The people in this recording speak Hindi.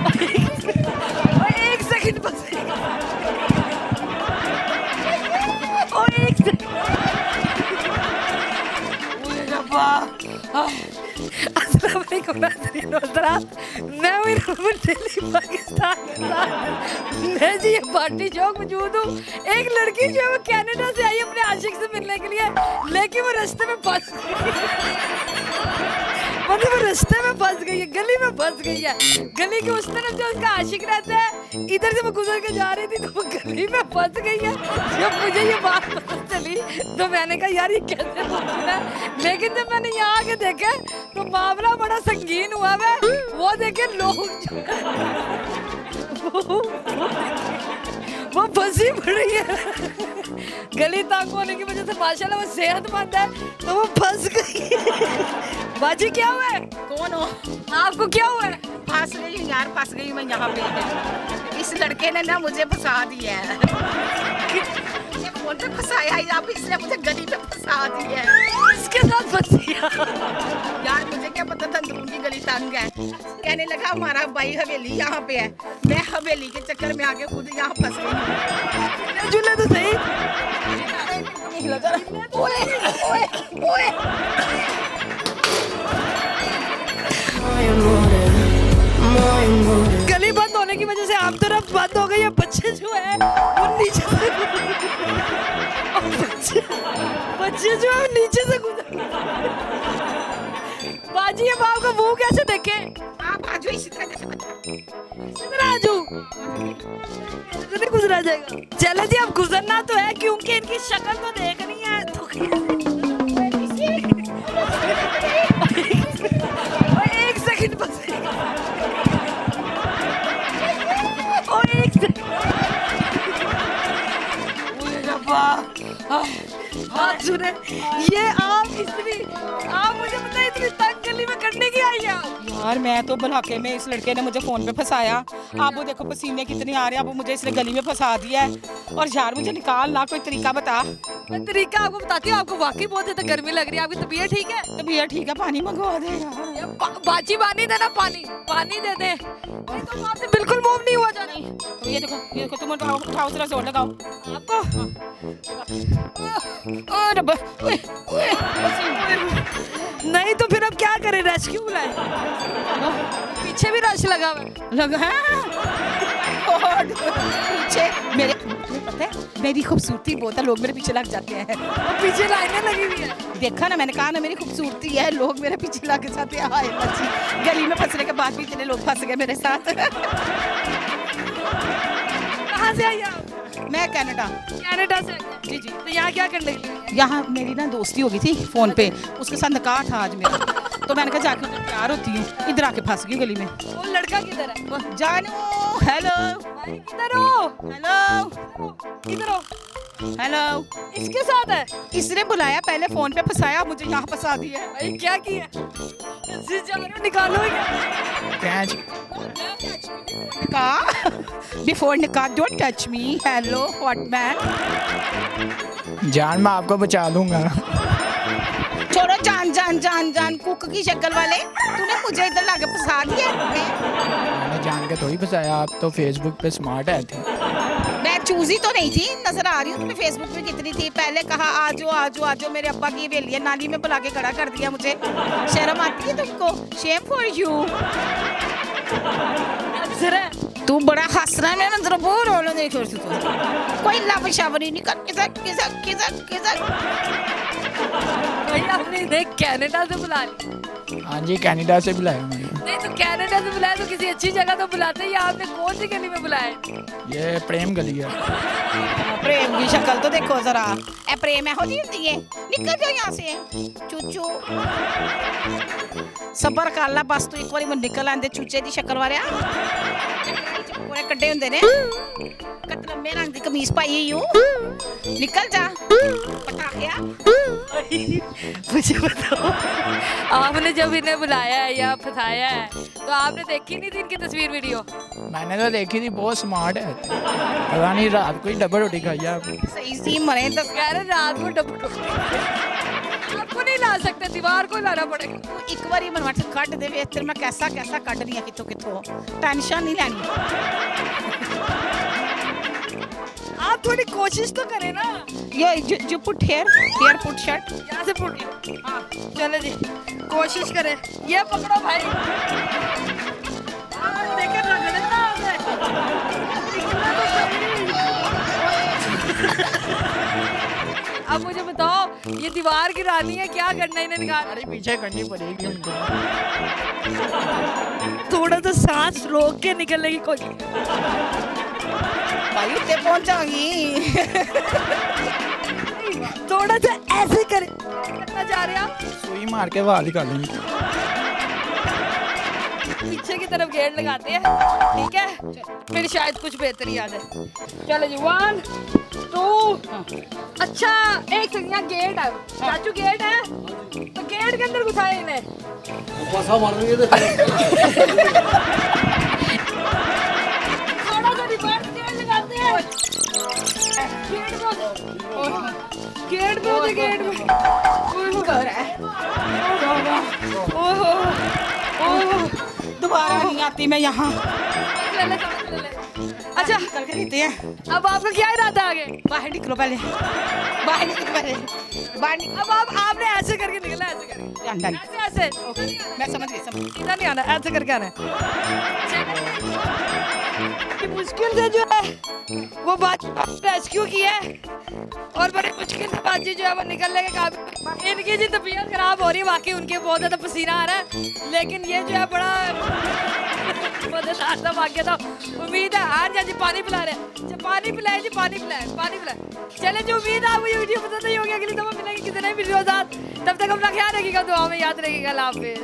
ओए एक सेकंड बस। ओए एक सेकंड। ओए रब्बा। अस्सलाम वालेकुम नाज़रीन हज़रात, मैं हूँ इरफान दिल्ली पाकिस्तान के साथ। मैं जी ये पार्टी चौक मौजूद हूँ। एक लड़की जो है वो कनाडा से आई अपने आशिक से मिलने के लिए, लेकिन वो रास्ते में फंस गई। मतलब वो रास्ते में फंस गई है, गली में फंस गई है। गली के उस तरफ जो उसका आशिक रहता है, इधर से वो गुजर के जा रही थी तो वो गली में फंस गई है। जब मुझे ये बात पता चली तो मैंने कहा यार ये कैसे मुमकिन है, लेकिन जब मैंने यहाँ आके देखा तो मामला बड़ा संगीन हुआ है। वो देखे लोग जो है वो फंसी पड़ी है। गली तंग होने की वजह से माशाल्लाह वो सेहतमंद है तो वो फंस गई। बाजी क्या हुआ है? कौन हो? आपको क्या हुआ है? फंस गई हूँ यार, फंस गई हूँ मैं यहाँ पे। इस लड़के ने ना मुझे फंसा दिया है। मुझे फोन पे फंसाया या फिर इसने मुझे गली पे फंसा दिया है। इसके साथ फंसी यार मुझे क्या पता था अंदरूनी गली तंग है। कहने लगा हमारा भाई हवेली यहाँ पे है। मैं हवेली के चक्कर में आके खुद यहाँ फंस गई हूँ। झूले तो सही। ओए ओए ओए गली बंद होने की वजह से आप तरफ बंद हो गई है। बच्चे जो है वो नीचे से और बच्चे जो है वो नीचे से गुजर। बाजी अब आपका मुंह कैसे देखे? आप आ जाओ इसी तरह इधर आ जाओ, नहीं गुजरा जाएगा। चले जी अब गुजरना तो है क्योंकि इनकी शक्ल तो देखनी है तो एक सेकंड बस। बात सुने, ये आप मुझे बताइए इतनी तंग गली में करने की आई है? यार मैं तो भलाके में, इस लड़के ने मुझे फोन पे फंसाया। आप वो देखो पसीने कितने आ रहे हैं, अब मुझे इसने गली में फंसा दिया है। और यार मुझे निकालना कोई तरीका बता। मैं तरीका आपको बताती हूँ। आपको वाकई बहुत ज्यादा गर्मी लग रही है, आपकी तबीयत ठीक है? तबीयत ठीक है, पानी मंगवा दे यार। बाजी पानी देना, पानी दे दे। नहीं तो आपसे बिल्कुल मूव नहीं हुआ जाना। तो ये देखो तुम उठाओ जरा जोर लगाओ। आपको और नहीं तो फिर अब क्या करें? रेस्क्यू बुलाए? पीछे भी रश लगा हुआ है। लगा और पीछे मेरे पता है मेरी खूबसूरती बहुत है, लोग मेरे पीछे लग जाते हैं। वो पीछे लाइनें लगी हुई है। देखा ना, मैंने कहा ना मेरी खूबसूरती है, लोग मेरे पीछे लग जाते हैं। हाय बच्ची, गली में फंसने के बाद भी इतने लोग फंस गए मेरे साथ। कहाँ से आई आप? मैं कनाडा से। जी जी। तो यहाँ क्या करने के लिए? यहाँ मेरी ना दोस्ती हो गई थी फोन पे, उसके साथ निकाह था आज मेरा। तो मैंने कहा जाके उधर तैयार होती हूँ, इधर आके फंस गई गली में। वो लड़का किधर है? जानू हेलो किधर हो? हेलो किधर हो? हेलो। इसके साथ है? इसने बुलाया, पहले फोन पे फंसाया, मुझे यहाँ फंसा दिया। भाई क्या किया? निकालो निकाह बिफोर निकाह don't touch me. Hello what man. जान मैं आपको बचा लूंगा। छोड़ो जान कुक की शक्ल वाले, तूने मुझे इधर लाके फंसा दिया। मैंने जान के थोड़ी फंसाया, आप तो फेसबुक पे स्मार्ट है थे। मैं चूजी तो नहीं थी, नजर आ रही हूँ तुम्हें फेसबुक पे कितनी थी। पहले कहा आजो मेरे अब्बा की हवेली है, नाली में बुला के खड़ा कर दिया मुझे। शर्म आती है तुमको? Shem for you. तू बड़ा हंस रहा है, मैं नजर बोर हो रहा देखो तू। कोई लाभ शावरी नहीं कर किसक। भाई आपने इन्हें कनाडा से बुला लिया? हाँ जी, कनाडा से बुलाया मैंने। नहीं तो कनाडा से बुलाया तो किसी अच्छी जगह तो बुलाते। या आपने कौन सी गली में बुलाया? ये प्रेम गली है। प्रेम की शक्ल तो देखो जरा। ए प्रेम है होती होती है, निकल जाओ यहाँ से चूचू। सबर कर ला बस तू, एक बारी मैं निकल आंदे चूचे दी शक्ल वाले पूरे कड्डे होंदे ने। कत लंबे रंग दी कमीज पाई हूँ, निकल जा पटाखिया। मुझे बताओ, आपने जब इन्हें बुलाया है या फंसाया है तो आपने देखी नहीं थी इनकी तस्वीर वीडियो? मैंने तो देखी थी, बहुत स्मार्ट है। पता नहीं रात को ही डबल रोटी खाई है आपने। सही सी मरे तो कह रहे रात को डब्बू आपको नहीं नहीं ला सकते, दीवार को लाना पड़ेगा। तू एक बारी मन मत कट दे वे तेरे मैं कैसा कैसा कट रही है कितो कितो टेंशन नहीं लेनी आप थोड़ी कोशिश तो करें ना। ये जो पुट हेयर पुट शर्ट यहाँ से फुट हाँ चले जी कोशिश करें। ये पकड़ो भाई देखे रगड़े ना हमें। निकला तो सही। अब मुझे बताओ ये दीवार गिरानी है, क्या करना है इन्हें निकाल। अरे पीछे करनी पड़ेगी उनको। थोड़ा सा सांस रोक के निकलने की कोशिश। भाई उत्ते पहुंचागी थोड़ा सा ऐसे करें। करना चाह रहे हैं आप? सुई मार के बाल निकालेंगे। पीछे की तरफ गेट लगाते हैं, ठीक है? फिर शायद कुछ बेहतरी आ जाए। चलो जी 1 2 अच्छा एक सेकंड, यहाँ गेट है चाचू, गेट है तो गेट के अंदर घुसाए इन्हें। थोड़ा सा रिवर्स गेट लगाते हैं। गेट में होते गेट में कर है ओहो ओहो दोबारा नहीं आती मैं यहाँ ले ले। अच्छा निकल के रहते हैं अब आपका क्या इरादा आगे? बाहर निकलो पहले बाहर निकलो पहले बाहर निकलो अब आपने ऐसे करके निकला, ऐसे करके अंदर ऐसे ऐसे मैं समझ गई सीधा नहीं आना, ऐसे करके आना है। कि मुश्किल से जो है वो बात रेस्क्यू की है और बड़े मुश्किल से बातचीत जो है वो निकलने के काबिल। इनकी जी तबीयत खराब हो रही है, वाकई उनके बहुत ज्यादा पसीना आ रहा है, लेकिन ये जो है बड़ा मजेदार था वाकई। तो उम्मीद है आज जी पानी पिला रहे हैं, पानी पिलाए जी, पानी पिलाए, पानी पिलाए। चले जो उम्मीद है आपको ये वीडियो पसंद नहीं होगी, अगली दफा मिलेंगे किसी नई वीडियो के साथ। तब तक अपना ख्याल रखिएगा, दुआ में याद रखिएगा। अल्लाह हाफिज।